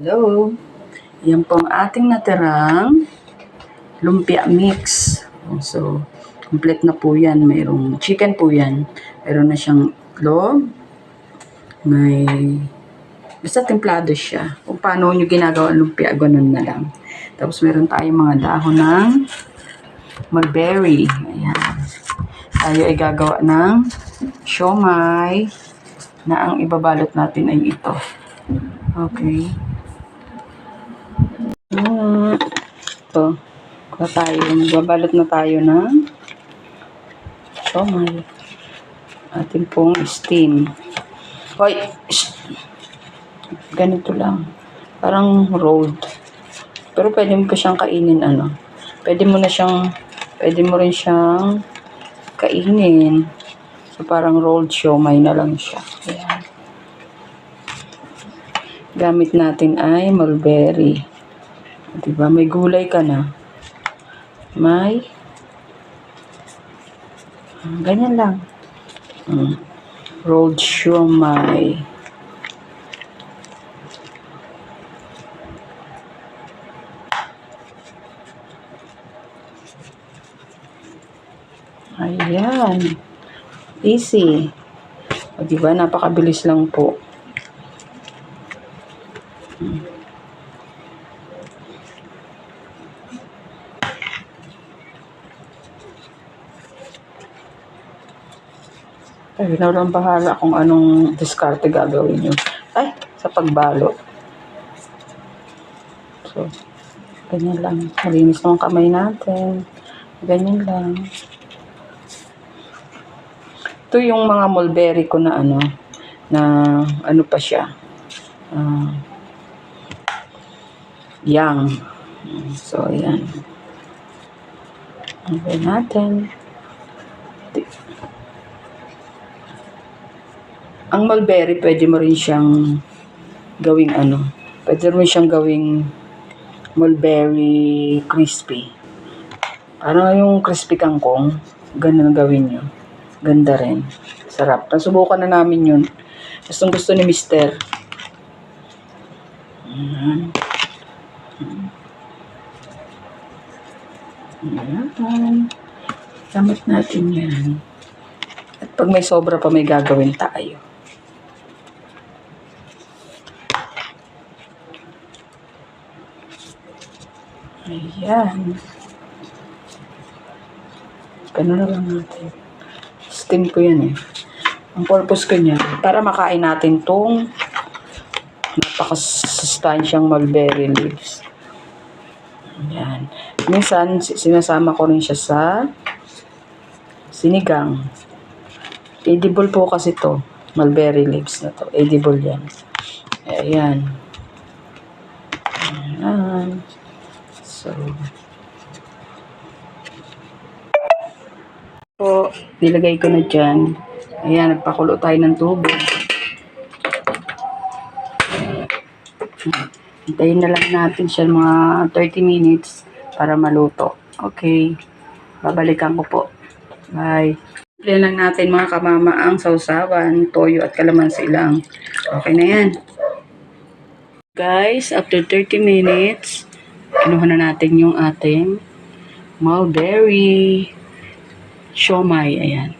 Hello! Yan po ang ating natirang lumpia mix. So, complete na po yan. Mayroong chicken po yan. Mayroon na siyang itlog. May... Basta templado siya. Kung paano nyo ginagawa ang lumpia, ganun na lang. Tapos meron tayong mga dahon ng mulberry. Ayan. Tayo ay gagawa ng siomai na ang ibabalot natin ay ito. Okay. Ito. Babalot na tayo ng siomai. Atin pong steam. Hoy! Ganito lang. Parang rolled. Pero pwede mo pa siyang kainin, Pwede mo rin siyang kainin. So, parang rolled siomai na lang siya. Ayan. Gamit natin ay mulberry. Diba? May gulay ka na. Ganyan lang. Rolled siomai. Ayan. Easy. O, diba? Napakabilis lang po. Ay, lang bahala kung anong diskarte gagawin nyo. Ay, sa pagbalo. So, ganyan lang. Malinis ng kamay natin. Ganyan lang. Ito yung mga mulberry ko na pa siya. Young. So, ayan. Okay natin. Ang mulberry, pwede mo rin siyang gawing Pwede mo siyang gawing mulberry crispy. Parang yung crispy kangkong. Ganun gawin nyo. Ganda rin. Sarap. Nasubukan na namin yun. Gustong gusto ni Mister. Ayan. Gamit natin yan. At pag may sobra pa, may gagawin tayo. Ayan. Ganun na lang natin. Steam ko yan Ang purpose ko niya, para makain natin tong napakasustansyang mulberry leaves. Ayan. Minsan, sinasama ko rin siya sa sinigang. Edible po kasi to. Mulberry leaves na to. Edible yan. Ayan. Ayan. So, nilagay ko na dyan. Ayan, nagpakulo tayo ng tubig. Hintayin na lang natin siya mga 30 minutes para maluto. Okay. Babalikan ko po. Bye. Plan lang natin mga kamama ang sausawan, toyo at kalamansi lang. Okay na yan. Guys, after 30 minutes, kinuha na natin yung ating mulberry siomai. Ayan.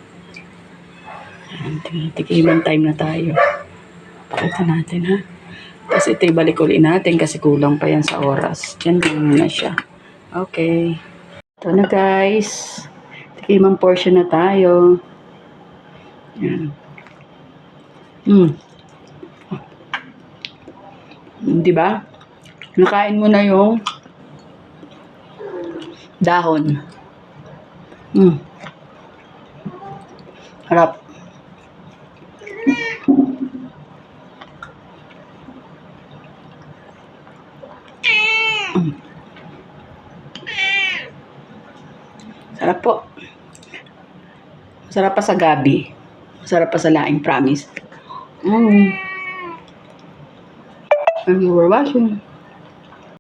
Tikiman time na tayo. Pakita natin Tapos ito ibalik ulit natin kasi kulang pa yan sa oras. Diyan lang muna siya. Okay. Ito na guys. Tikimang portion na tayo. Ayan. Diba? Nakain mo na yung dahon. Harap. Sarap po. Masarap pa sa gabi. Masarap pa sa laing, promise. Thank you for watching.